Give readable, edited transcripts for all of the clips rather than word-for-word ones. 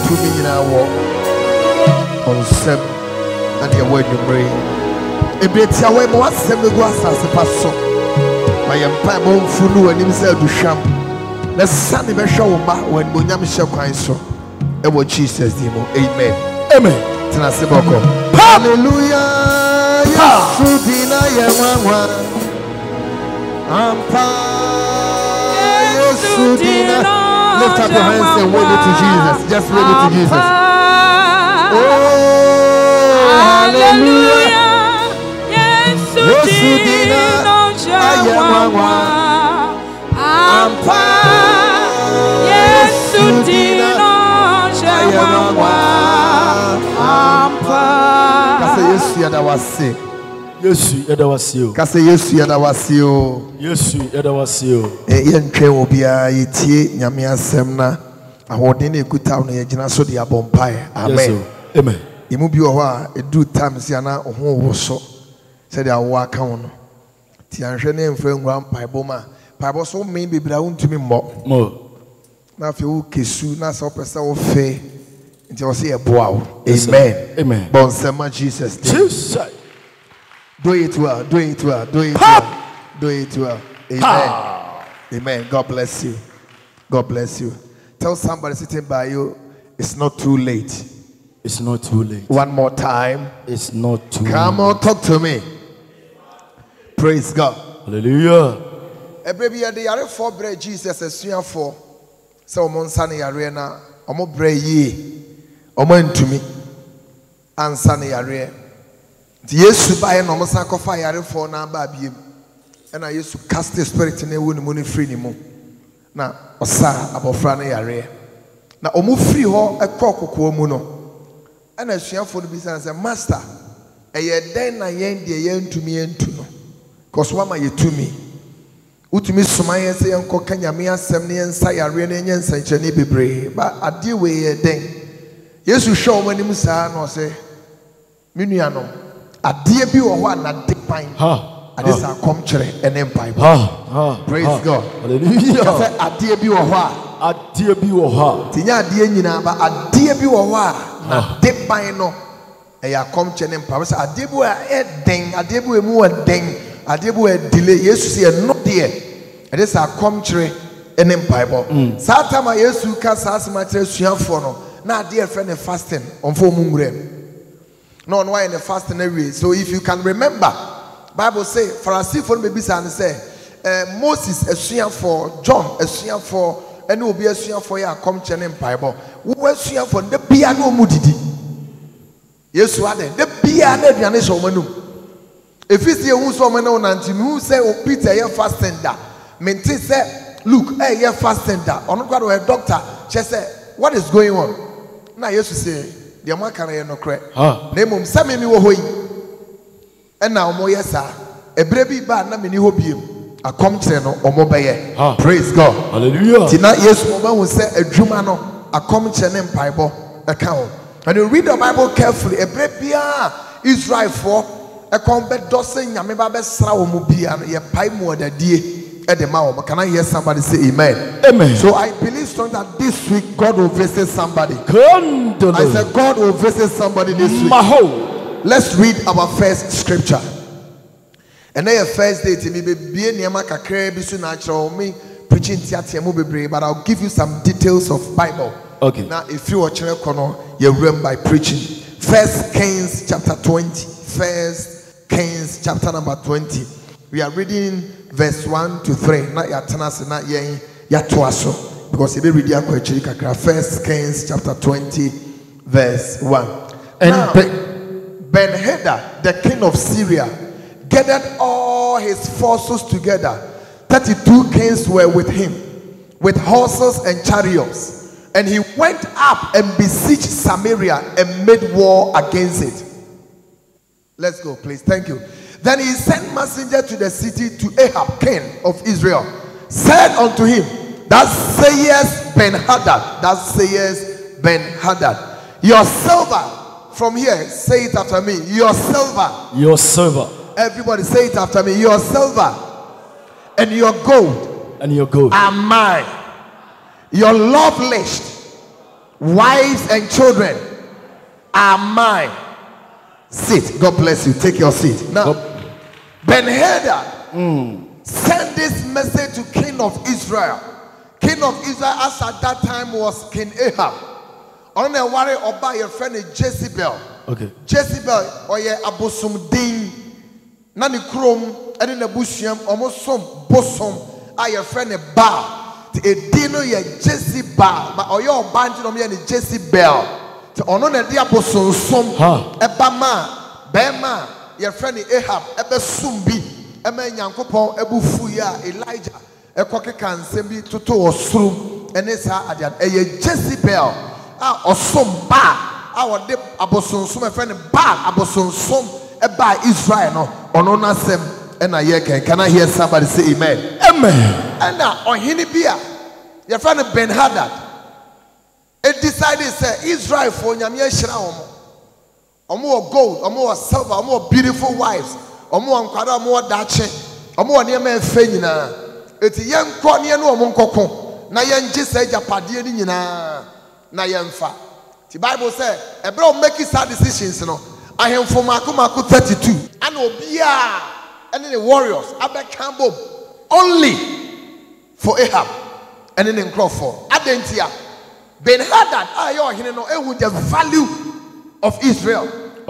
to me in our walk on sem and your word you bring. A bit away, more assembly was as a passo. My empire won't fool and himself to sham. The sun never show back when Bunyam shall cry so. And what Jesus demo. Amen. Amen. Tenasiboko. Hallelujah. Yasudina Yamama. Ampa. Yasudina. Lift up your hands and wave it to Jesus. Just wave it to Jesus. Oh, hallelujah. Yasudina Yamama. Ampa. Yasudina Yamama. Ampa. Kase Yesu yadawase. Yesu yadawase. Kase Yesu yadawase. Yesu yadawase. Yentwe obia yetie nyame asem na ahode na ekuta no yegina so de abompai. Amen. Amen. Imu bi wo a edu time sia na oho wo so. Se de awo aka wo no. Ti anhwe na emfra ngura mpai boma. Paibo so me bibira untumi mo. Na fe wo kesu na so pesa wo fe. Nti wo se eboa wo. Amen. Amen. Bon sema Jesus. Jesus. Do it well. Do it well. Do it well. Do it well. Amen. Amen. God bless you. God bless you. Tell somebody sitting by you, it's not too late. It's not too late. One more time. It's not too Come late. on, talk to me. Praise God. Hallelujah. Baby, the yare for bread Jesus as soon for so Monsani Arena, Omo Bray ye, Omo into me, and Sunny Arena. The Yesu by an almost sacrifice yare for now, baby. And I used to cast the spirit in a woman free anymore. Now, Osa about Franny Yare. Now, Omo free ho a crock muno. And I share for the business and master. A year then I end the yen to me and to no. Cause one my to me. Utumi Sumaya say Uncle Kanyamia Semni and Sayarian and Sanchani Bibre. But I deal with a then. Yes, you show when you say, no say, Muniano. A dear be or one at the pine. And this are come and empire. Praise God. Hallelujah. A dear be or what? A dear be or what? Tia dear Nina, but a dear be or what? Not dip by no. A come and empire. A debu a ding, a debu a more ding, a debu a delay. Yes, you see, not dear. And this are come and empire. Satama, yes, you can't ask my treasure for no. Now, dear friend, fasting on 4 moon. No, why in the fasting area. So if you can remember, Bible say, for a seafood maybe say, Moses a swear for John, a swear for, and will be a swear for ya come in Bible. Who was swear for the piano mudidi? Yes, what the piano Yanisha Manu. If it's the who's woman on and who say, oh, Peter, you're fasting that. Maintain say, look, hey, you're fasting that. On not a doctor, she said, what is going on? Now, yes, you say, the American no correct. Name him, Sammy Wohoy. And now, Moyesa, a baby bad, na mini hobium, a comcheno or mobile. Praise God. Hallelujah. Tina, yes, woman will say a Jumano, a comchen and Bible account. And you read the Bible carefully, a baby Israel for a combat dossing, Yamaba Sao Mubia, a pipe more than dear at the mouth. Can I hear somebody say amen? Amen. So I believe strong that this week God will visit somebody. I said God will visit somebody this week. Let's read our first scripture. And then first day to me be natural me preaching but I'll give you some details of Bible. Okay. Now if you watch you run by preaching. First Kings chapter 20. First Kings chapter number 20. We are reading verse 1 to 3. Not ya tenase not ye yatwaso. Because if you read First Kings chapter 20 verse 1. And now, Ben-Hadad, the king of Syria, gathered all his forces together. 32 kings were with him, with horses and chariots. And he went up and besieged Samaria and made war against it. Let's go, please. Thank you. Then he sent messenger to the city to Ahab, king of Israel, said unto him, Thus says Ben-Hadad, your silver. From here, say it after me. Your silver. Your silver. Everybody say it after me. Your silver and your gold. And your gold are mine. Your love list wives and children are mine. Sit. God bless you. Take your seat. Now, Ben-Hadad sent this message to King of Israel. King of Israel, as at that time, was King Ahab. On a worry about your friend Jezebel. Okay. Jezebel, or ye abosum ding. Nani krom, and in the bushiam, almost some bosom. Your friend a bar. A dino ye Jezebel, but or your band on me and Jezebel. To honor the apostle, some Ebama, Bema, your friend Ahab, Ebe Sumbi, Eme Yankopon, Ebu Fuya, Elijah, Ekoke can sembi to or srum, and it's a Jezebel, or some bar, our dip apostle, some friend bar, apostle, some Eba Israel, honor them, and I can I hear somebody say amen? Amen. And now on Hinibia, your friend Ben-Hadad. It decided say Israel for nyame shira omo gold, omo silver, omo beautiful wives, omo ankwara, omo dache, omo niam efe nyina. Eti yenkọ ne no omo nkọkọ na yenje say japade ni nyina na yemfa. The Bible say ebre o make sad decisions no ahemfo mako 32 and obia and the warriors abeka bom only for Ahab and in Crawford adentia Ben-Hadad the value of Israel.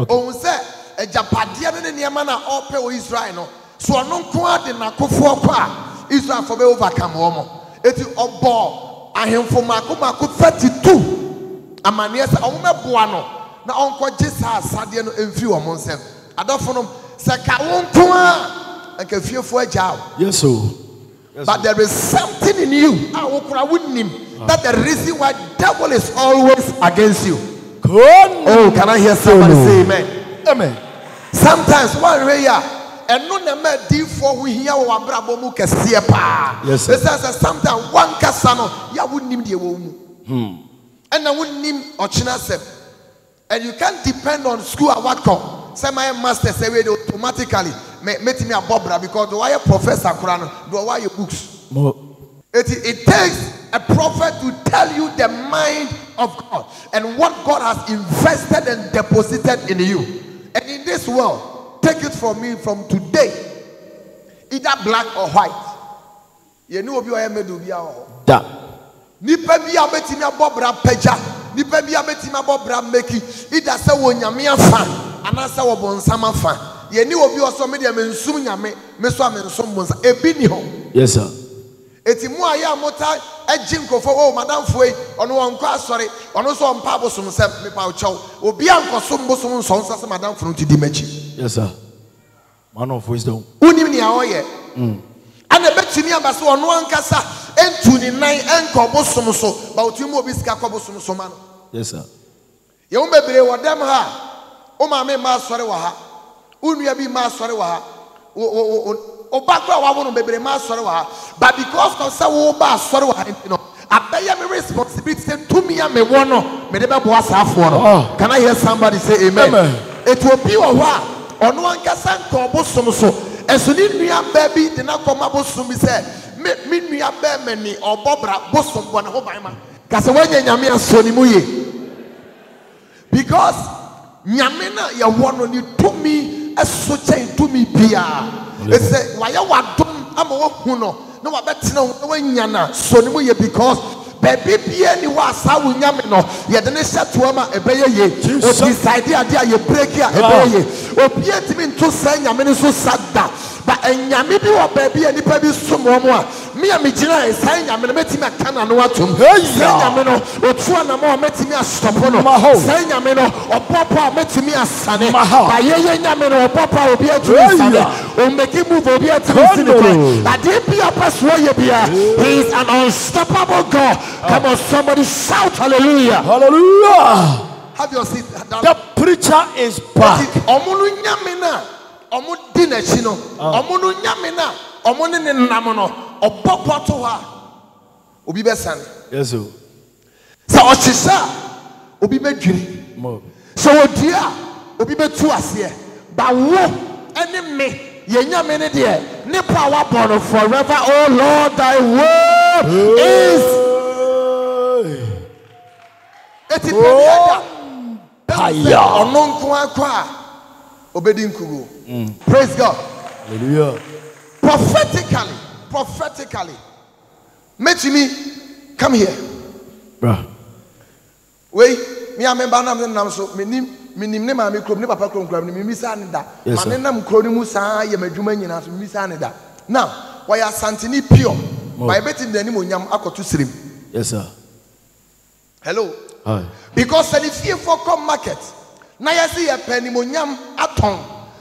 On say a Japadia and Yamana all Israel. No, so no quad in a Kofo Israel for be overcome homo. It is a ball. I am for Makumako 32. A man yes, a buano. Now uncle Jesus Sadiano and few among them. I don't know Saka Tua and can fear for a job. Yes, sir. But there is something in you. I wouldn't him. That's the reason why devil is always against you. Oh, can I hear somebody say amen? Amen. Sometimes one way and no name deep for we hear our brabomu pa. Yes, sir. Sometimes one casano ya wouldn't name the woman. And I wouldn't name Ochinasem. And you can't depend on school at what come. Say my master say we automatically make me a bobra because do I professor Quran, do I your books? It takes a prophet to tell you the mind of God and what God has invested and deposited in you. And in this world, take it from me from today, either black or white. You know if you are made of your Nipa bi abeti me bobra peja, nipa bi abeti me bobra meki, either say wo nyame afa, anasa wo bonsam afa. Ye ni obi oso me de me nsum nyame, me so am nsum bonsa. Ebi ni ho. Yes sir. Eti mu aya mota agye nkofo o madam foi ono wonko asori ono so mpa bosom sem me pa uchew obi ankosom bosom so nsa se madam funu ti di machi. Yes sir. Man of wisdom. Unim ni aoye. Ana betimi aba so ono ankasa entu ni nan enko bosom so ba otimu obi sika ko bosom so ma no. Yes sir. Ye wo bebre wo dem ha o ma me ma asori wa ha. Unua bi ma asori wa ha. But because of so I bear responsibility to me and me one. Can I hear somebody say amen? It will be a while on one casan cobosom so as soon as we are baby did not come up bosom be said me a bear many or bobra bosom one home man. Casaway Yamia Sony Muye because Yamina ya one you to me as so chain to me Pia. It's say why you want to am no no bet no when yana so ni because baby bia ni wa sa wo nyame no ye de ne set to ama ebeye ye o decide ade ye break ya ebeye obi etimi nto sa nyame ne so sada ba enyame bi wo baby ani pa bi somo mo a me ya me gina sa nyame ne metimi aka na no atom sa nyame no otu na mo metimi astopo no sa nyame no opopo metimi asane ba ye nyame no opopo obi atumi sane o make move obi atumi sine ade bia paso ye bia he is an unstoppable God. Come on, somebody shout hallelujah. Hallelujah. Have your seat. The preacher is back. Omunu nyamina, omu dinechino, omunu nyamina, omunu ne namono, obopo to ha. Obi besan. Yes sir. So ochisa, obi bedwiri. So odia, obi betu ase. Ba wo ene me ye nyamene de ne power born forever. Oh Lord, thy word is eti pediada Haya. ono nko akwa obedi nkugu. Praise God. Hallelujah. Prophetically make me come here. Bruh. Wait, me a member nam so menim ne ma me krom ne papa krom krom me misa ne da. Yes, Ma ne nam kro ne mu saa ye madwuma nyina so misa ne da. Now, why are santini pure? By betting the name onyam akoto sirim. Yes, sir. Hello. Hi. Because if you for come market, na ya see a penny monyam aton.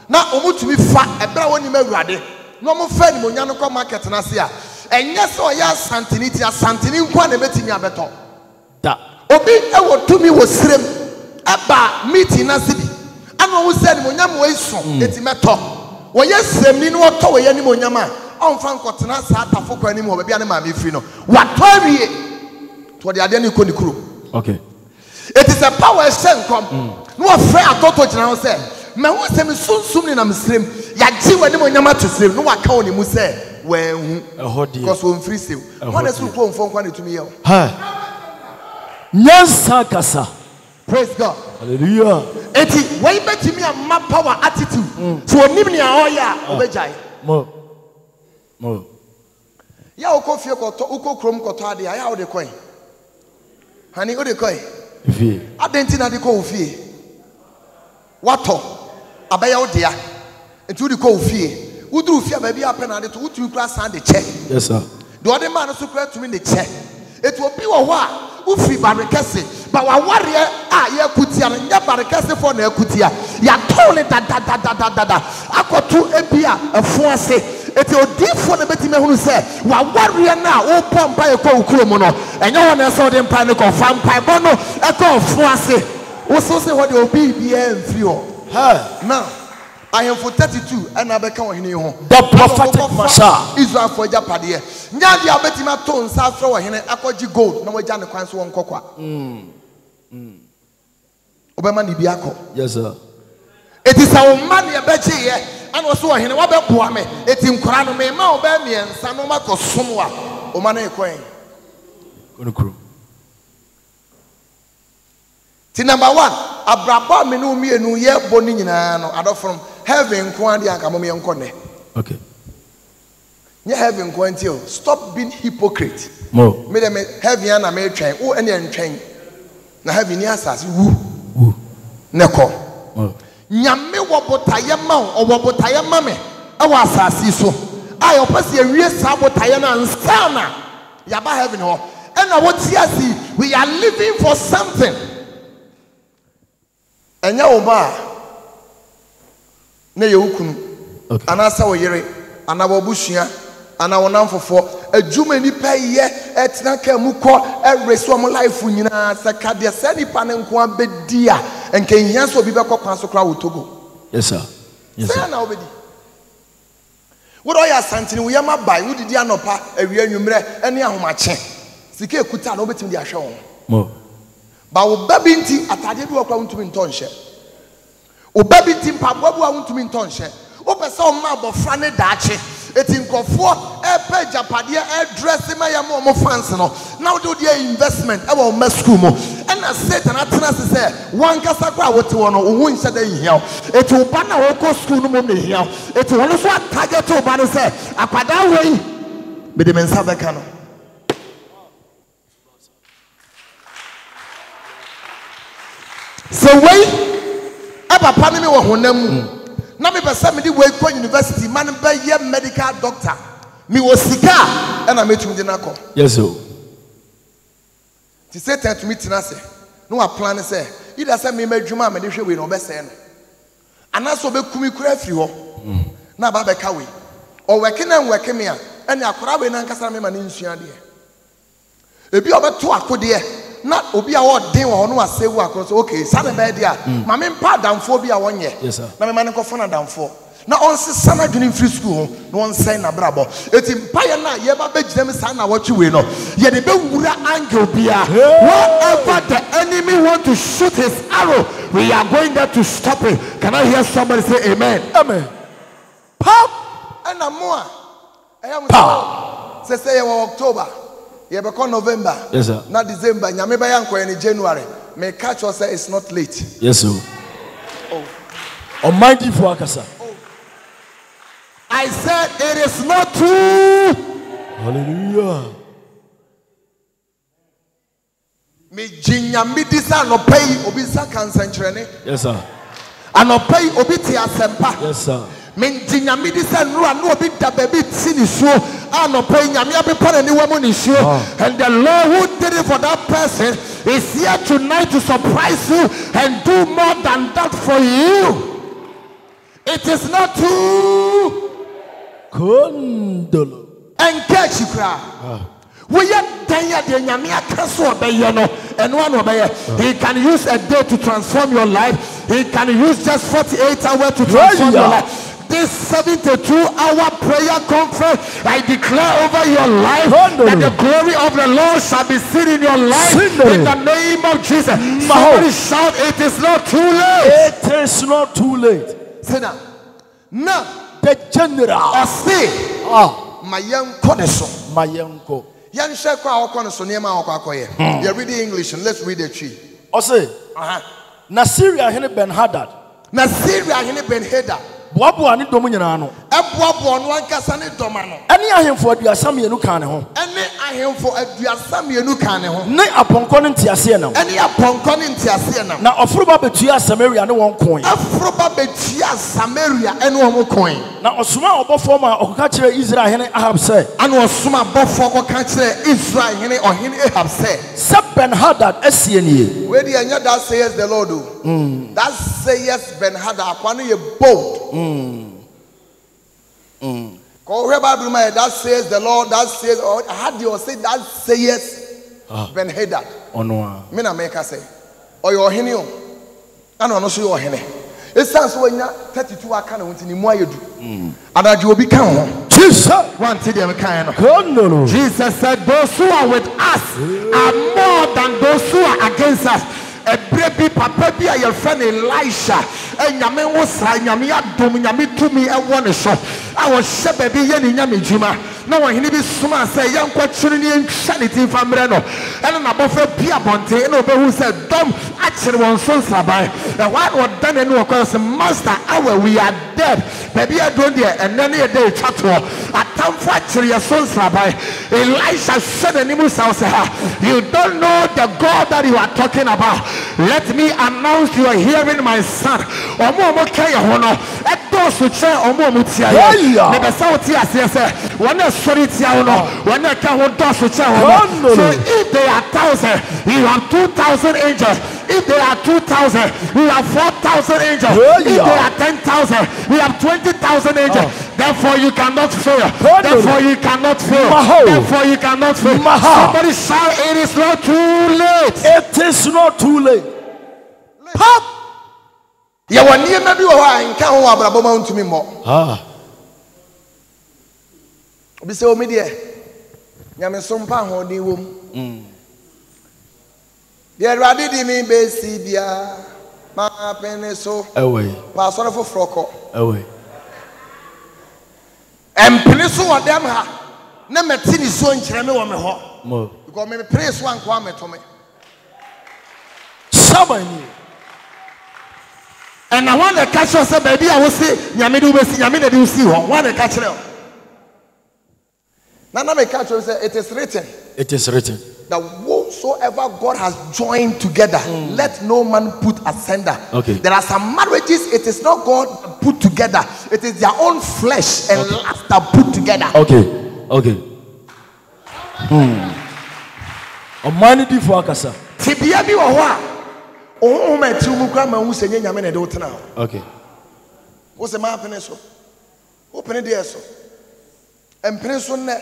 Na omutumi fa ebra woni mawurade. No mo fa ni monyam no come market na se a. Enye so ya santini ti asantini nkwa na betimi abeto. Da. Obi ewo tumi wo sirem eba meeting na sibi. Ana wo se ni monyam wo iso etimeto. Wo ye sirem ni no to wo ye ni monyam a onfa nkotena sa atafo kwa ni mo ba bia ne ma me firi no. Wato awie. To de ade ni ko ni kuro. Okay. It is a power shenkom. No afraid atoto jina ho say. Me ho se me sunsum ni na mesrem. Ya ji wani mo nyama to srem. No waka woni mu say wen hu. Because won free save. One is ko mfon kwa netumi ye. Ha. Nyansa kasa. Praise God. Hallelujah. Eti wey betimi am power attitude. So onim ni ahoya obejai. Mo. Ya okofie koto ukokrom koto ade ya wo de coin. Hani wo de coin. Ifie. Adenti na de ko ofie. Wato abaya odia. Enti wo de ko ofie. Udru ofie ba bia pe na de to utu kura san de che. Yes, sir. The other man so kura tumi de che. It will be wo ho a ufi barekese. Ba wa ware a ye kutia no nya barekese for na kutia. Ya tole da. Akoto ebia efo ase. Eti odifo na betime hunu se wa ware na wo pompa ye ko ukuro mu no. Enye ho na so de mpa ne ko fa mpa bo no e ko fo ase. Wo so se ho de obi bia emfiri ho. Ha. Now I am for 32 and I become hini ho. The prophetic Masha. Israel for Japade. Nya dia betima to nsa afro wo hene akoji gold na wagya ne kwan so won kokwa. Obema ni bi akọ. Yes, sir. It is our man ye beche ye and also wo hene wo be boa me. Eti nkora no me ma wo be miensa no makosom wa. O ma na ekwen. Konukuru. Ti number 1, abraba me no mienu ye boni nyina no adofrom heaven kwa dia nka mo me nkone. Okay. Nye heaven kwa ntio. Stop being hypocrite. Mo. Me dem heaven na me twen. Wo ene ntwen. Na heaven ni asase wu. Neko. Mo. Nyame wo botaye ma o wo botaye ma me. E wo asase so. Ai opase awie sa botaye na nsana. Ya ba heaven ho. E na wo tiasi we are living for something. Enya wo ba na ye wukunu. Okay. Anasa wo yere, ana wo busua, ana wo namfofo, adwuma nipa ye etena ka mu ko reso mo life nyina saka de se nipa ne nko abedi a enka hia so bi be kokwan so kra wo Togo. Yes, sir. Yes, sir. Say na obedi. Wo do ya santini wo yama bai wo didi anopa awie anwumre ene ahomache. Sika ekuta na obetim di ahwe wo. Mo. Ba wo babi nti atade bi wo kra wontumi ntonhye. O baby team pabuabu a wontumi ntonhye. O pese o ma abofra ne daache. Eti nkofo e pe japade e dress ma ya mo fans no. Now do the investment e wo ma school mo. E na Satan atena se wan kasa kwa wote wo no wo nhyɛ da hia. Eti o ba na wo ko school no mo me hia. Eti wo no so target o ba no se akwada wei me de mensa beka no. So wei papa me wo honam na me pese me di we ko university man be ye medical doctor me wo sika e na metum di nakọ. Yes, sir. Ti Satan to me tina se no wa plan say either say me madwuma me de hwe we no be se no anaso be kumi kura afiri ho na ba be ka we o weke na weke me a ene akora we na nkasa me ma ne nsua de ebi obeto akode na obi a wo den wo no asewu akoro so okay sa na be dia ma me mpa damfo bi a wonye. Yes, sir. Na me ma ne kofo na damfo na onse na dwene free school ho na onse na brabo eti mpa ye na ye ba begina me sa na watwe we no ye de be wura angle bia wherever the enemy want to shoot his arrow we are going there to stop it. Can I hear somebody say amen? Amen. Pop and more I am say October ye be November. Yes, sir. Na December nyame ba yankọ in January may catch us say it's not late. Yes, sir. Almighty for Akasa. I said it is not too. Hallelujah. Me jinya mi disa no pay obisa kansantrene. Yes, sir. Anopai obiti asempa. Yes, sir. Me jinya mi disa no obi da baby tini so anopai nyame abepare ni wamu ni so. And the Lord who did it for that person is here tonight to surprise you and do more than that for you. It is not too Kondolo. engage you cry. We are Danya de Nyamia Kaso Bayano and one obey. He can use a day to transform your life. He can use just 48 hours to transform your life. This 72-hour prayer conference, I declare over your life that the glory of the Lord shall be seen in your life in the name of Jesus. Somebody shout, it is not too late. It is not too late. Sinner. No. The general. I say, my young Coneso. My uncle. Young Shekwa Coneso near my Okoye. You're reading English and let's read the tree. I say, Nasiria Hene Ben Hadad. Nasiria Hene Ben Hadad. Wabu ani domunyana. Ebuabu onu ankasa ne domano. Any ahemfo aduasa mienu kan ne ho. Any ahemfo aduasa mienu kan ne ho. Ne aponko ne ntiase nam. Any aponko ne ntiase nam. Na ofruba betua Samaria ne won koin. Ofruba betua Samaria ene won koin. Na osuma obofo ma okoka kire Israel hene Ahab say. Ana osuma bofo okoka kire Israel hene ohene Ahab say. Ben Hadad esienie. Where the anya that says the Lord do. That says Ben Hadad akwa no ye bold. Go where Bible my that says the Lord, that says, or had you say that says Ben Hadad. Ono. Me na make say. Or your henio. Ano no so your hene. It stands when you 32 aka na wonti ni mu ayedu. Adaje obi kan ho. Jesus. One thing they kind of. No. Jesus said, those who are with us are more than those who are against us. A baby papa be a your friend Elisha. And Yamen was Yami Adum Yami to me a one shot. I was Shebaby Yen Yami Juma. No one he be suma say young quatrini and sanity from Reno. And an above a Pia Bonte and over who said, Dom actually one son sabai. And what was done and no cause master hour we are dead. Baby I don't there and then a day chat war. At time factory a son sabai. Elisha said the name house. You don't know the God that you are talking about. Let me announce you are hearing my son. Omo kaya hono. Edo suche omo mutia. Nebe sauti asese. Wane sorry tia hono. Wane ka hodo suche hono. So if they are 1,000, you have 2,000 angels. If there are 2,000, we have 4,000 angels. If there are 10,000, we have 20,000 angels. Therefore you cannot fail. Therefore you cannot fail. Therefore you cannot fail. Somebody shout, it is not too late. It is not too late. Pop. Ya wani na bi wo ha nka ho abrabo ma ntumi mo. Obi se o me de nyame so mpa ho ni wom. Ye radi di mi be si bia ma pene so. Ewe. Pa so fo froko. Ewe. Empene so odem ha. Na meti ni so nkire me wo me ho. Mo. Because me pray so anko ameto me. Sabani. And I want to catch us, baby. I will say, Yamidu, Yamina, do see one. Want to catch them. Now, me catch us. It is written. It is written that whatsoever God has joined together, let no man put asunder. Okay. There are some marriages. It is not God put together. It is their own flesh and lust that put together. Okay. Humanity for Akasa. Tibia bi wa. Oh, my two mukama who say Yamina do now. Okay. What's the map in so? Open it there so. And Prince on there.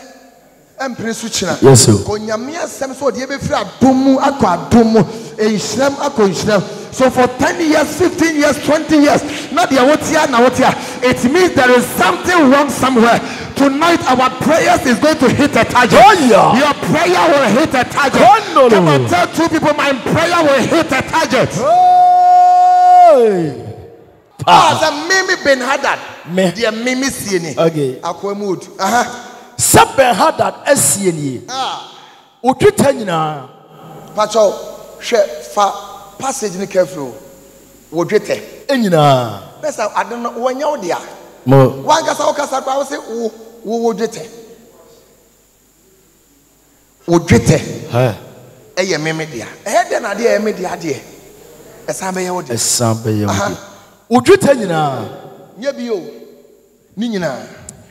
And Prince Uchina. Yes, sir. Konyamia Sam so the free Adumu Aqua Dumu Islam Ako Islam. So for 10 years, 15 years, 20 years, not the Awotia Nawotia. It means there is something wrong somewhere. Tonight our prayers is going to hit a target. Your prayer will hit a target. Come on, tell two people my prayer will hit a target. As a Mimi Ben Hadad. Dear Mimi Sieni. Okay. Aquamud. Sub Ben Hadad Sieni. Utitania. Pacho, Shefa. passage ni careful. Wo dwetɛ. Enyina. Pesa ade no wo nya wo dia. Mo. Wan kasa wo kasa kwa wo se wo dwetɛ. Wo dwetɛ. Eye meme dia. De na de eme dia de. Esa be ye wo dia. Esa be ye wo dia. Wo dwetɛ nyina. Nya bi o. Ni nyina.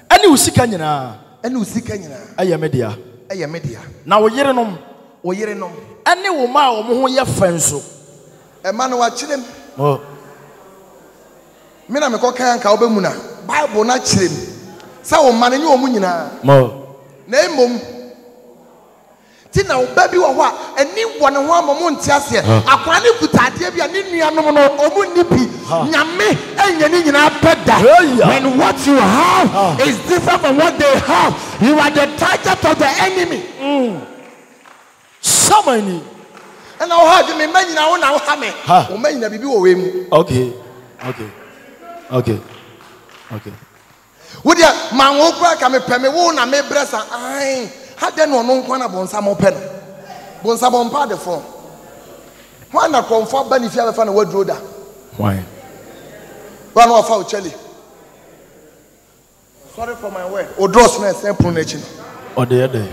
Ani usika nyina. Ani usika nyina. Eye me dia. Eye me dia. Na wo yerenom. Wo yerenom. Ani wo ma wo ho ye fenso. E ma no wa kyerem. Oh. Me na me ko kan ka obamu na. Bible na kyerem. Sa wo ma na nyi wo mu nyina. Mo. Na emom. Ti na oba bi wo ho a ani wo ne ho amamo ntiase. Akwa ne kutade bi a ne nuanom no omu ni bi. Nyame enya ni nyina peda. When what you have is different from what they have, you are the target of the enemy. Samani. And I heard me man na wo na wo ha me. O man na bibi wo we mu. Okay. Wo dia man wo kura ka me pɛ me wo na me bresa ai. Ha de no no nkwa na bonsa mo pɛ no. Bonsa bon pa de fon. Ho na konfo ba ni fia be fa na wadro da. Why? Wa no fa o chele. Sorry for my word. O dross na sen pro na chi. O de de.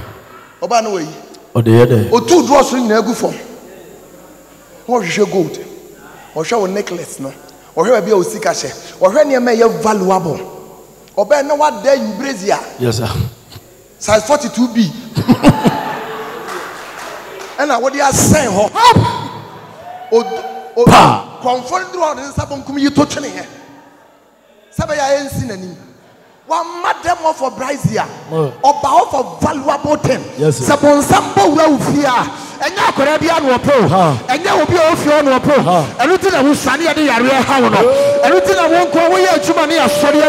Oba na we yi. O de de. O two dross ni na gu fom. Wo hwehwe gold. Wo hwehwe wo necklace no. Wo hwehwe bia o sika hye. Wo hwehwe ne ma ye valuable. Oba na wa da you brazia. Yes sir. Size 42B. And I would have sent her. Confront through the Sabon Kumi to Chene. Sabaya ain't seen any. One madam of a brazia or bow for valuable thing. Yes, Sabon Sambo will fear. And now Caribbean will pro. And now will be off your no pro. And you think I will sunny at the area. How no? And you think I won't go away at Jumani or Soria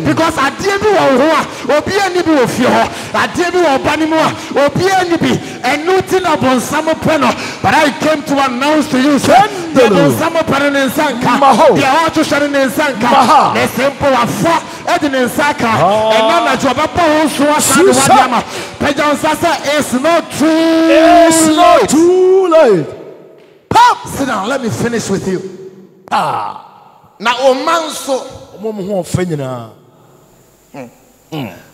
because I did be or be any bit of fear. I did be or Banimo or be any bit. And nothing upon summer panel. But I came to announce to you, sir, that on summer panel in Sanka, they are to shut in Sanka. The simple of four, Edin in Saka, and none of your Papa who was Pejan Sasa is not true. It's not too late. Pop, sit down. Let me finish with you. Now, o man so. Omo ho fenyina.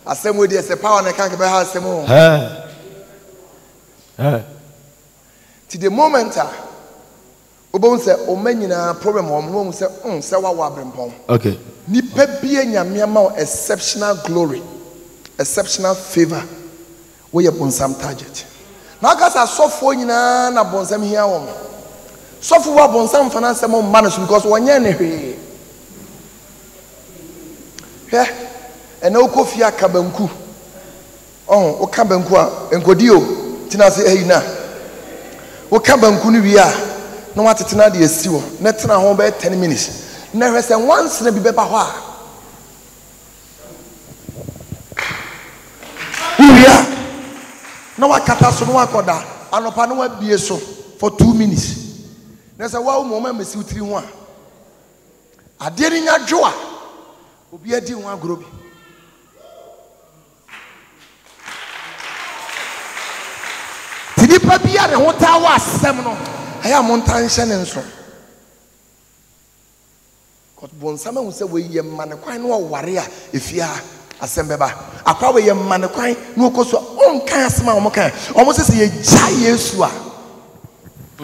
Asem we dey say power na kan ke be ha asem o. Ti the moment obon say o manyina problem o mo say say wa wa brempon. Okay. Nipa bia nyame ma exceptional glory, exceptional favor. We are bonsam target. Now guys are suffer nyina na bonsam here wo. Suffer wa bonsam finance mo manage because wonye ne hwe. And no coffee kabanku. Oh, o kabanku a enkodi o tina se eyi na. O kabanku ni wi a na watetena de asi wo. Na tena ho be 10 minutes. Na hwese once na bi be ba ho a. Uria. Na wakata so no akoda. Anopa na wabie so for 2 minutes. Na se wa wo mo mesi utiri ho a. Ade ni nya dwo a. Obi adi ho agoro bi. Nipa bia ne ho ta wa asem no aya montan hye ne nso kot bonsama hu se we ye mane kwan no ware a efia asem beba akwa we ye mane kwan no okoso onkan asem a omokan omo se ye gya Yesu a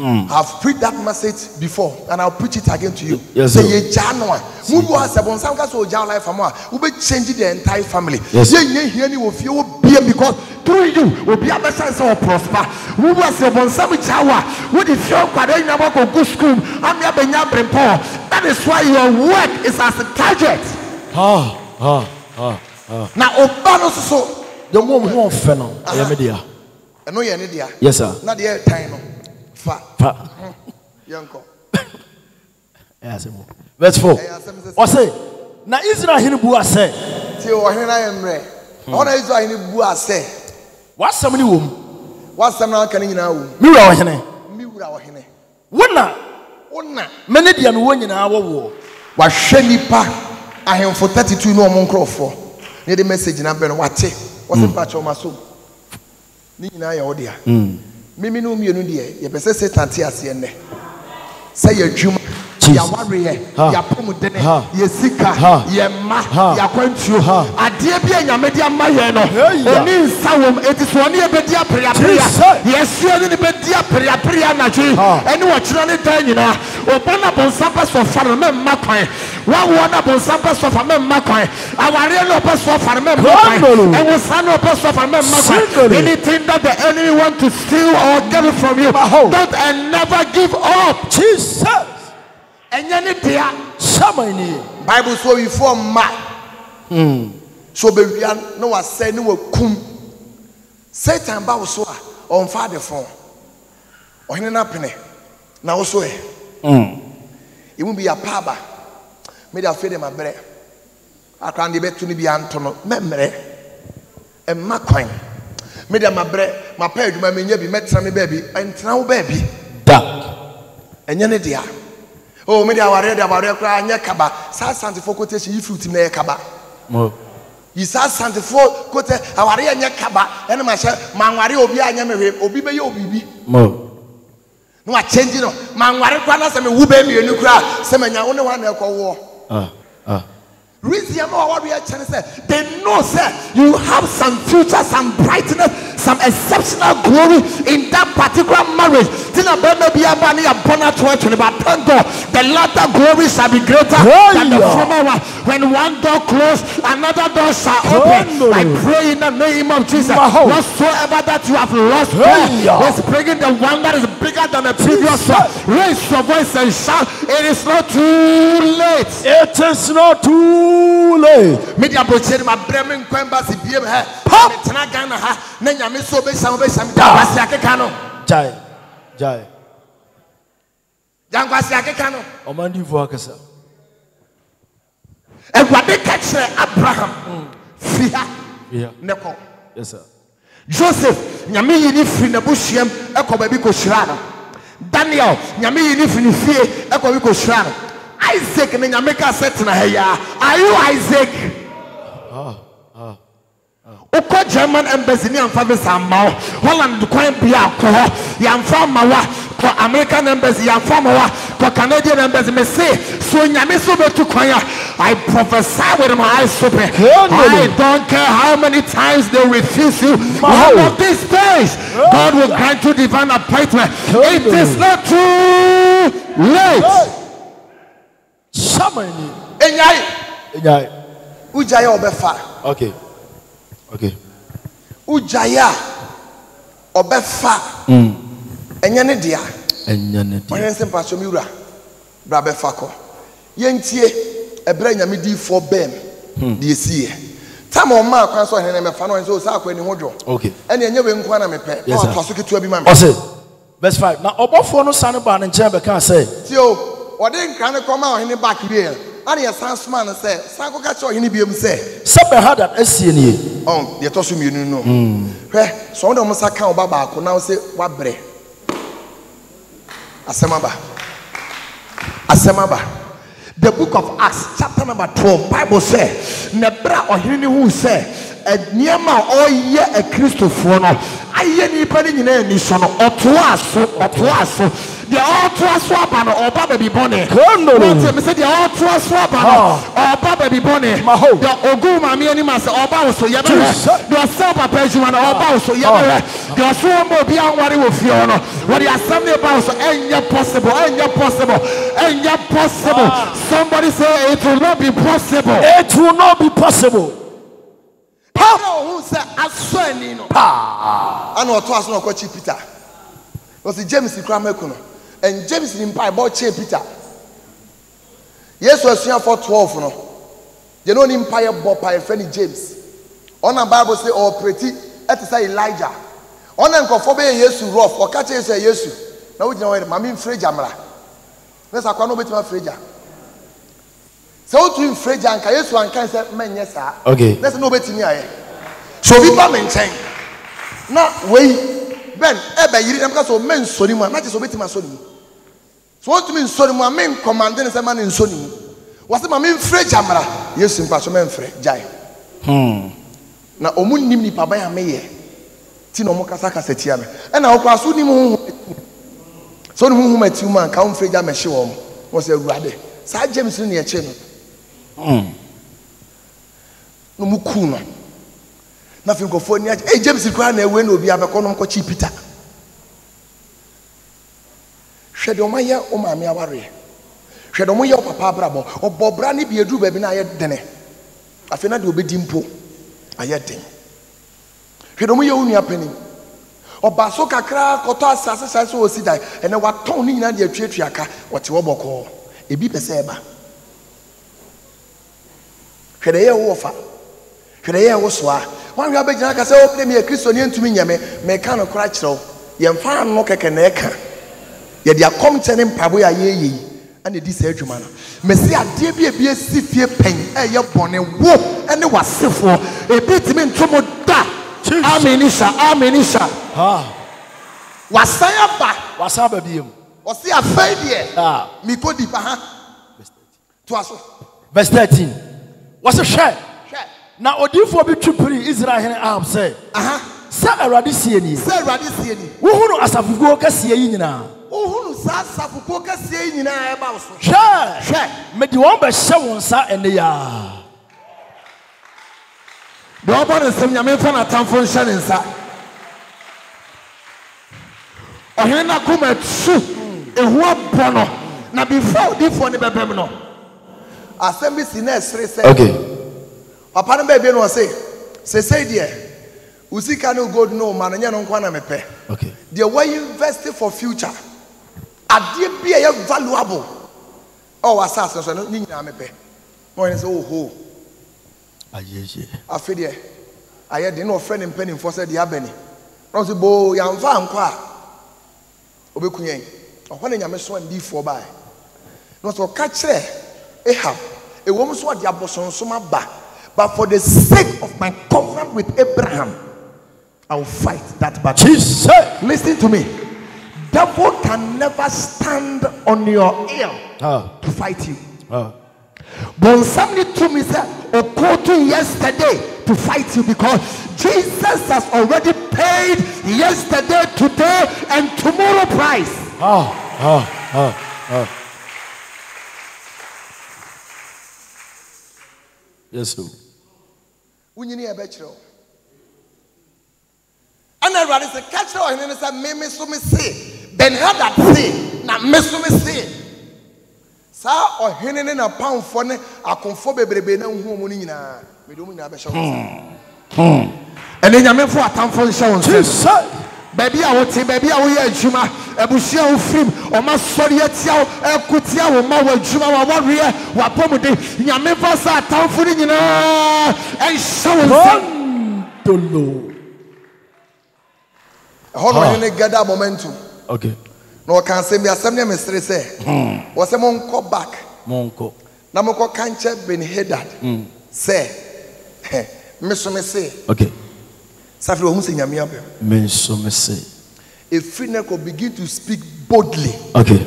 I've preached that message before and I'll preach it again to you. Yes, say ye gya no a mu bo asem bonsam ka so gya life am a we be change the entire family. Yes. Ye nye hia ni wo fie wo bia because through you will be a better or prosper. Who was a bonsam chawa? Who did show Quadri never go to school? I'm your Benya Brempo. That is why your work is as a target. Now, Obano so The mom ho fe no. Ya media. eno ye ne dia. Yes sir. Na de time no. Fa. Yanko. Yes sir. Verse 4. O say na Israel hene bu ase. Ti o hene na yemre. Ona Israel hene bu ase. Wasam ni wom. Wasam na kan nyina wo. Mi wura o hene. Mi wura o hene. Wona mene dia no wonyina wo. Wa hwe nipa ahemfo 32 no omon krofo. Ne de message na be no wate. Wo se pa cho maso. Ni nyina ya wo dia. Mimi no mienu de ye pese Satan te ase ne. say your juma. Ya warrior, ya pomudene, ya sika, ya ma, ya kwentu. Adie bi enyamedia maye no. Oni nsawom etisoni ebedia priya. Yesu ni bedia priya na ji. Eni wo kira ni dan nyina. Obana bonsampa so far me makwan. Wa wona bonsampa so far me makwan. Aware no pe so far me makwan. E wo san no pe so far me makwan. Anything that the enemy want to steal or get it from you, don't and never give up. Jesus. Enyane dia Samani Bible so we form ma so be wian no was say no kum Satan ba so on father phone ohene na pene na wo so e mu bi ya paba me da fede ma bere akran de betu ni bi anto no memre e makwan me da ma bere ma pa adwuma me nya bi metra me ba bi entra wo ba bi da enyane dia. Oh, me dia ware kra anya kaba. Sa santifo quotation yi fruit na kaba. Mo. Yi sa santifo quote aware anya kaba. Ene ma hye manware obi anya me obi be ye obi bi. Mo. No a change no. Manware kra na se me wu be mienu kra se manya wo ne wa na ekowo. Reason why we are trying to say they know sir you have some future, some brightness, some exceptional glory in that particular marriage. Tina bebe be abani abona to but thank God the latter glory shall be greater than the former one. When one door closed, another door shall open. I pray in the name of Jesus. Whatsoever that you have lost, God is bringing the one that is bigger than the previous one. Raise your voice and shout, it is not too late. It is not too late. Media brocher ma bremen kwamba si biem ha. Metena Ghana ha na nyame so be sam kwasi akeka no. Jai. Jan kwasi akeka no. Omandi vo akasa. Egwade ka kire Abraham. Fiha. Yeah. Neko. Yes sir. Joseph nyame yi ni firi na buhiem ekoba bi ko hira no. Daniel nyame yi ni firi fie ekoba bi ko hira no. Isaac ne nyame ka setna ha ya. Are you Isaac? Uko German embassy ni amfa visa ma Holland kwan bia ko yamfa ma wa ko American embassy yamfa ma wa ko Canadian embassy me say so nyame so betu kwan I prophesy with my eyes open. I don't care how many times they refuse you. One of these days God will grant you divine appointment. It is not too late. Samani Enyai Ujaya obefa. Okay. Ujaya obefa. Enyane dia. Oyen se pastor miura. Bra befa ko. Yentie ebre nyame di for bem. Die sie. Tam o ma kwan so hene me fa no so sa akwa ni hodwo. Okay. Ene enye we nkwa na me pe. O afaso ketua bi ma me. Ose. Verse 5. Na obofo no sane ba ne nche be kan say. Tio ode nkra ne koma ohene back wie. Ani ya sans man say, san ko ka che ohene biem say. Sebe hadat asie nie. On de to so mienu no. Hwe, so ndo mo sa kan oba ba ko na wo say wa bre. Asemaba. The book of Acts, chapter number 12, Bible says, Nebra ohene hu say, niema oye a Christopher no. Aye ni pani nyina ni so no. Oto aso. The altar swap and Oba baby bonnet. Me say the altar swap and Oba baby bonnet. The Ogu mami ani mas Oba so yebe. The self appeju and Oba so yebe. The so mo bi anware wo fie no. What the assembly about so enye possible. Somebody say it will not be possible. It will not be possible. Who say aswani no. Ana oto aso no ko chi Peter. Was James Kramekuno. And James in Bible chain Peter. Yes, was here for 12 no. You know empire boy friend James. On a Bible say or pretty at say Elijah. On and conforme Yesu rough or catch say Yesu. Now we know Mammy Freja Mara. Let's acquire bit my Freja. So to him Freja and Kayesu and can say men yes sir. Okay. Let's know better me. So we come and change. Now wait. Ben ebe yiri am ka so men sori mu na je so betima sori mu so want me sori mu men command ne se ma ne sori mu was ma men frɛ jamra yesu mpa so men frɛ jai na omu nim ni paba ya me ye ti no mo kasa kasa tia me e na okwa so nim ho So who met you man come free jam show was a rather. Sa James in your channel. No mukuna. Nothing go for near. Hey, James is crying away no be a economic coach Peter. Shedomaya o mammy aware. Shedomoya papa brabo or Bobrani be a drew baby na yet dene. I feel not to be dimpo. I yet thing. Shedomoya only a penny. Or Basoka crack or toss as so see die, and then what Tony in the triaka, what you call a beep a saber. Should I offer? Should I was one rabbit I say, oh, me a Christian to me, may kind of crash so. Yam fan no cake and eka. Yet they are coming to them, Pabuya ye, and it is a man. Messi, a dear be a BSC pain, a your bonnet, whoop, and it was safe for a bit in trouble. Aminisha. Wasayaba. Wasaba bium. Was he a failure? Miko di paha. Verse 13. Was a share. Now, Odifo be triply Israel arm say. Sir Radisiani. Sir Radisiani. Who Asafuka Siena? Who Safuka Siena about? Share. Make you want by Shawon Sa and the ya. The open is some Yaman at town function inside. Or here na come at soup a what bono. Now before this one, the Babino. Assembly Sines say, okay. Upon baby no say, dear, Usika no good no man and yon kwana mepe. Okay. The way you invest for future, a dear be a valuable. Oh, assassin, so no nina mepe. More is oh. I feel there. I had no friend in penny for said the Abeni. Rosy Bo, young fan qua. Obekunye. Or when you miss one before by. Not so catch there. Ahab. A woman's what your boss on summer back. But for the sake of my covenant with Abraham, I will fight that battle. Jesus. Listen to me. Devil can never stand on your ear to fight you. But somebody told me that Okoto yesterday to fight you because Jesus has already paid yesterday, today, and tomorrow price. Yes, sir. When you need a bachelor. And I rather say, catch her and then say, me so me say. Ben had that say. Now me so me say. Sa or hinin in a pound for ne a comfort baby na whom na we don't have a show. And then you meant for a town for show. Baby, I would say, baby, I will hear Juma, a bushel film, or my sorry at Yao, a Kutia, or my Juma, or warrior, what pomade, Yamefas are town for you and show to low. Hold on, gather momentum. Okay. No, can say me a seminar mystery say. Was a monko back. Monko. Namoko can't been headed. Say, Miss me say. Okay. Safi who say nyame abem. Menso me say. A free could begin to speak boldly. Okay.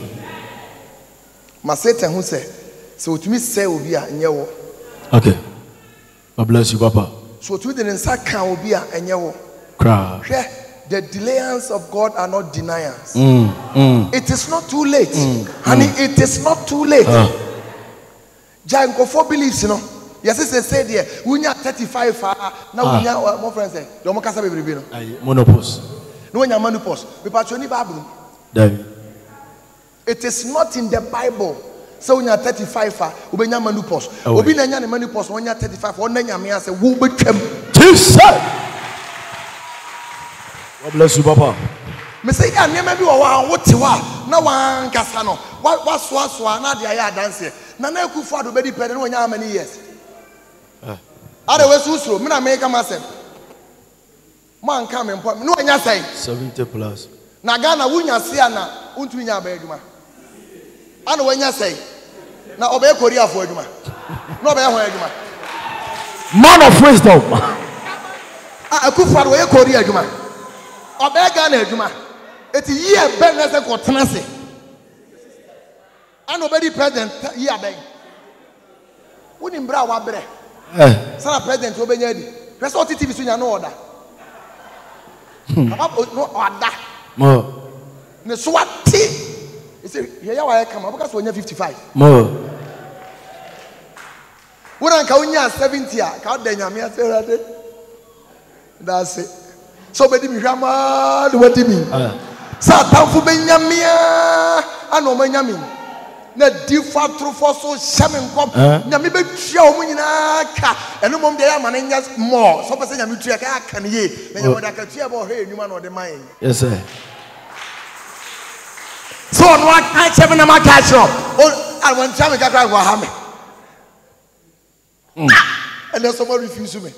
Ma Satan who say, so to me say obi a enyewo. Okay. God bless you, Papa. So to the nsa kan obi a enyewo. Cry. The delayance of God are not deniers. It is not too late. Honey, it is not too late. Jankofo believes, you know. Yes, they said there, we are 35 now we are more friends say, don't make us a baby. Monopause. No one monopause. It is not in the Bible. So when you are 35, we are menopause. We are menopause when you are 35. One day I say, "Who became?" Jesus. God bless you, Papa. Me say, "I never be what you are. Now one kasano. What swaswa? Now they are dancing. Now na kufa do be dependent when you how many years." Otherwise, who's me? I make a myself. Man come and point. No, I say 70 plus. Na Ghana, wunya siana, untunya beduma. I know when you say. Na obey Korea for eduma. No obey for eduma. Man of wisdom. I could for way Korea eduma. Obey Ghana eduma. It's a year better than Kotanase. I know very president year beg. Wouldn't bra wa bre. Sana president obenyadi. Press all TV so you no order. No order. Mo. Ne swati He said, "Yeah, why come? Because when you're 55." More. When I'm 70, count the Yamia. That's it. So, baby, what do you mean? Satan for Benyamia, I know Benjamin. Na differ through for so shaman come. Yami be show me na ka. And no mom there man more. So person yami tria can ye. Then you can tell about hey, you man or the mind. Yes, sir. So on what I 7 na catch up. Oh, I want to make a cry for him. And then someone refuse me.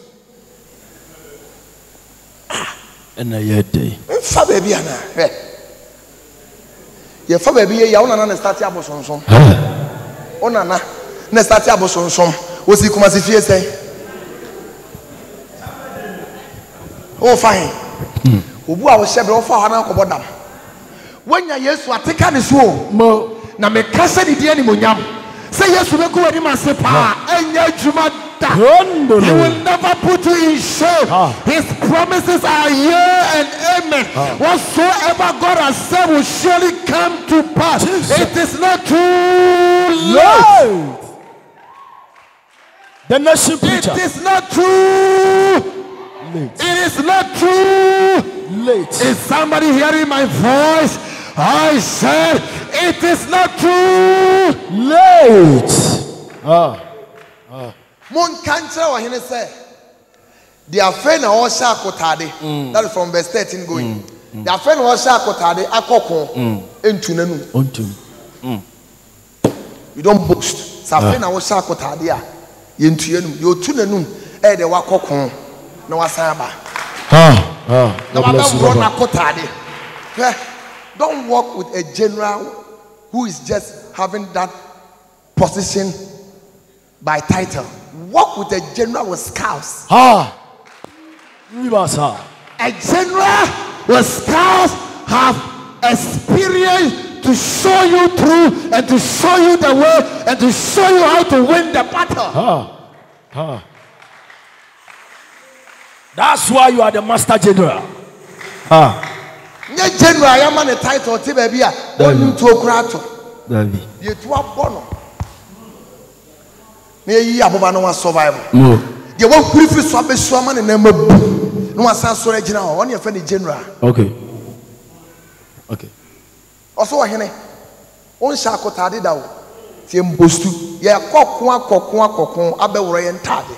And a year day. Fa baby ana. Ye fa baby ye ya una na start abosonsom. Ona na start abosonsom. Wo si kuma si fie sei. Oh fine. Obu a wo shebre wo fa ha na akobodam. Wanya Yesu ateka ne so mo na me kasa di dia ni monyam. Say Yesu be ko wani ma se pa enya djuma da. He will never put you in shame. His promises are yea and amen. Whatsoever God has said will surely come to pass. It is not too late. The nation preacher. It is not too late. It is not too late. Is somebody hearing my voice? I said it is not too late. Mon cancer or he say their friend or shakotade. That is from verse 13 going. Their friend or shakotade akoko into nanu. You don't boast. Safena or shakotade into you tunanum eh the wakoko no wasaba. Don't walk with a general who is just having that position by title. Walk with a general with scouts. A general with scouts have experience to show you through and to show you the way and to show you how to win the battle. That's why you are the master general. Nye general ya man the title ti baby a onu to okurato. David. Ye to abono. Na yi aboba no survive. Ye won kurifi so abesu ama na mabu. No asan so regina ho. Won ye fa ni general. Okay. Also ohene. On sha akotade da wo. Tie mbostu. Ye kokon abeworo ye ntade.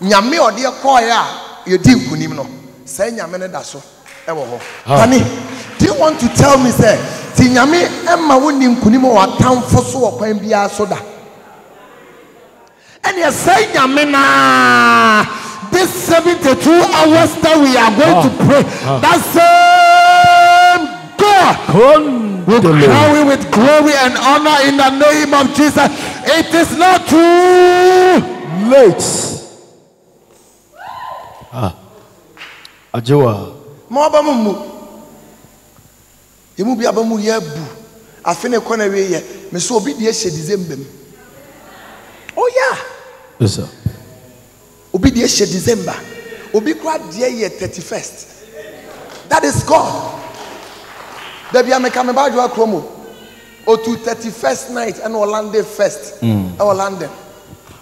Nyame ode ye koye a ye di nkunim no. Say nyame ne da so. Honey, do you want to tell me, say, Tinyami Emma winning Kunimo or town for so or Quambia soda? And you say, Yamina, this 72 hours that we are going to pray, that same God will carry with glory and honor in the name of Jesus. It is not too late. Ajoa. Mobamu Yemu bi abamu yebu afene kona we ye me so obi de ehye December. Oh yeah. Yes sir. Obi de ehye December. Obi kwa de ye 31st. That is God. There be ameka me ba jo akromo. O to 31st night and Orlando first. Orlando.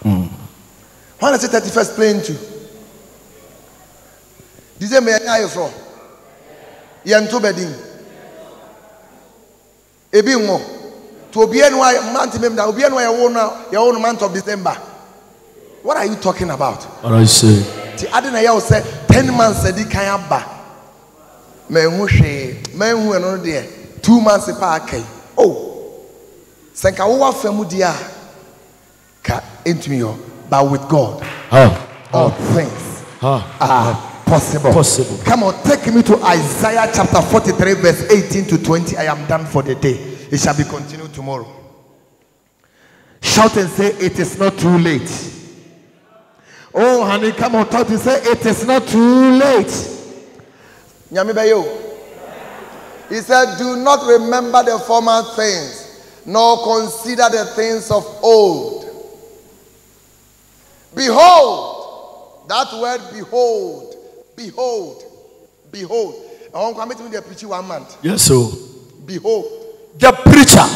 When I say 31st playing to December ya from Yanto bedin. Ebi ngo. To obi enu month mem da obi enu your own month of December. What are you talking about? What I say? Ti ade na ya say 10 months edi kan aba. Me hu hwe, me hu eno de 2 months pa akai. Oh. Senka wo wa famu dia ka entumi yo, but with God. All things are possible. Come on, take me to Isaiah chapter 43 verse 18 to 20. I am done for the day. It shall be continued tomorrow. Shout and say, it is not too late. Oh honey, come on, talk to say, it is not too late. Nyamibayo. He said, do not remember the former things, nor consider the things of old. Behold, that word behold. Behold. I want to commit to the preaching 1 month. Yes, sir. Behold. The preacher.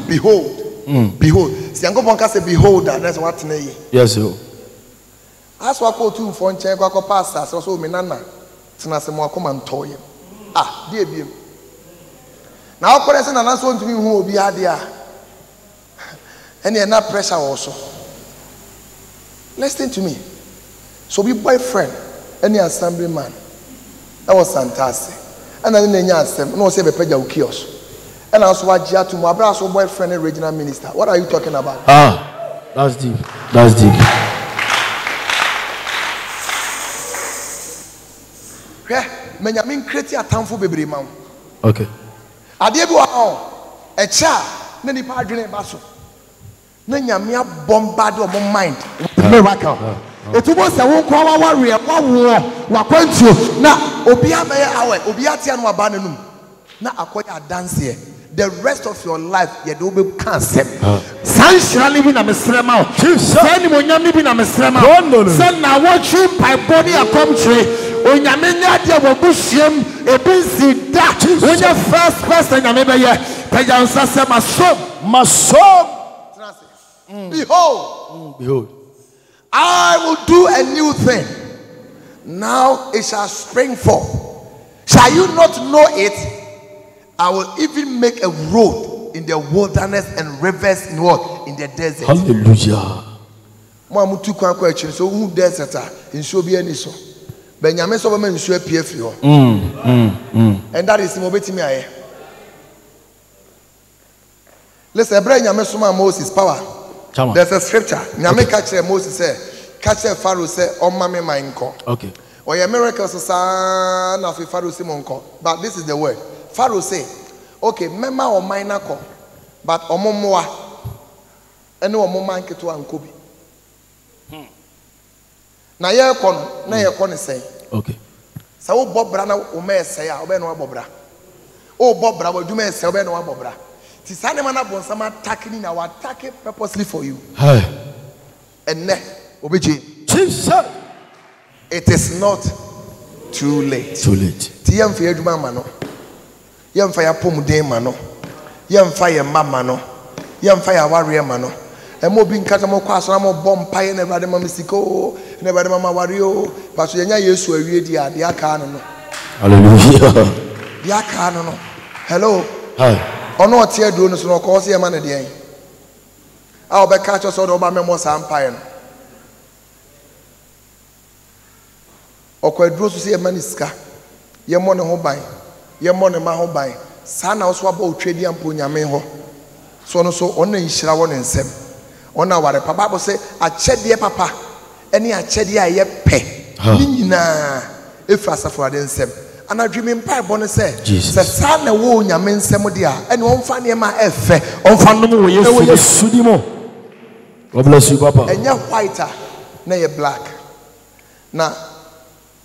Behold. Behold. See, I'm going to say behold, that's what I say. Yes, sir. As we go to phone check, we go pastor. So me nana. Tina se mo come and toy him. Ah, dear be. Now, of course, and answer to me who will be there. And you're not pressure also. Listen to me. So be boyfriend, any assemblyman. That was fantastic. And then they asked them, no, say the peja ukios. And also what Jia to my brother, boyfriend and regional minister. What are you talking about? Ah, that's deep. That's deep. Yeah, men yamin create a town for baby man. Okay. Adeɛ bi wɔ hɔ a cha na nipa adwene ba so na nyame abombard ɔmo mind miracle etubo sɛ wo kwa wa warrior wa wakwantuo na obi abɛyɛ awe obi atia no aba nanum na akɔyɛ adanseɛ the rest of your life yɛ de obe ka asɛm sanhyira ne bi na mesrɛ ma wo sɛ ni mo nyame bi na mesrɛ ma wo sɛ na wo twi mpaebɔ ne akɔmkyere onyame nya de wo buhyiam ebinsi da wonya first person nyame bɛyɛ pɛgya nsa sɛ masom behold I will do a new thing now it shall spring forth shall you not know it I will even make a road in the wilderness and rivers in what in the desert. Hallelujah. Mo amutu kwa kwa echi so who desert nsuo bi ani so benyame so be nsuo apie firi ho and that is mo betimi aye. Listen, ebra nyame so ma Moses power. There's a scripture nyame ka kire Moses say ka kire Pharaoh say o ma me man nko. Okay. Or your miracles sa na fi Pharaoh say mo nko. But this is the word. Pharaoh say, okay, mema o minor ko, but omomoa, ene omoma nketo ankobi. Na ye kono, na ye kono say. Okay. Sa wo bobra na o me say a, obe no abobra. O bobra wo dwuma say obe no abobra. Ti sa ne ma na bonsam attacking na wa attack purposely for you. Hey. Enne obeje. Jesus. It is not too late. Too late. Ti yam fe adwuma ma no. Yamfa ya pomuden ma no yamfa ya mama no yamfa ya warrior ma no emo bi nkata mo kwa so na mo bom paye na Awurade ma misiko na Awurade ma wario ba so yenya Yesu awie di ade aka no. Hallelujah. Di aka no. Hello. Hi. Ono otie do no so no ko so ye ma na de en a obeka cho so do ba memo sa mpaye no okwaduro so ye ma ni sika ye mo ne ho ban ye money ma ho ban sa na so aba otwedi ampo nyame ho so no so on na nhira wo ne nsem on na ware papa bo se akyede papa ene akyede a ye pe ni nyina efi asafo ade nsem anadwemi mpa bo ne se sa na wo nyame nsem de a ene on fa ne ma efe on fa no wo Yesu di mo. God bless you papa. Enye white na ye black na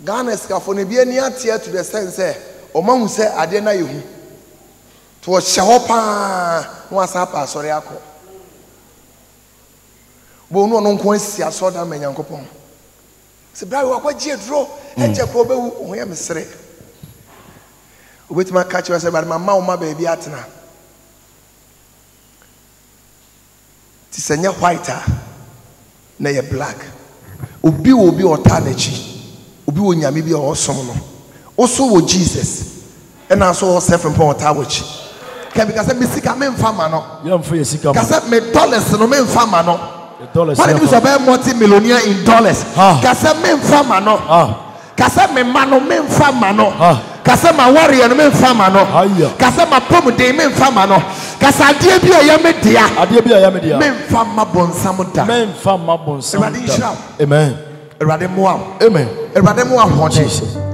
Ghana skafo ne bi ani atia to the sense say Oman say ade na yehu to hye pa no asa pa sori akọ bo no no nko asi aso da manyankopon se bra we akwagie duro enche ko bewu ho ya mesere obetima ka che se bra mama o ma ba bi atena ti senya white na ye black obi ota na chi obi wo nyame bi o som no also with Jesus and also self important tawachi can because me sika me mfama no yam for sika because me dollars no me mfama no dollars what is about multi-millionaire in dollars because me mfama no because me mano me mfama no because my warrior no me mfama no because my pom dey me mfama no because adie bi ya me dia me mfama bonsam da amen Erade mo a. Amen. Erade mo a hode.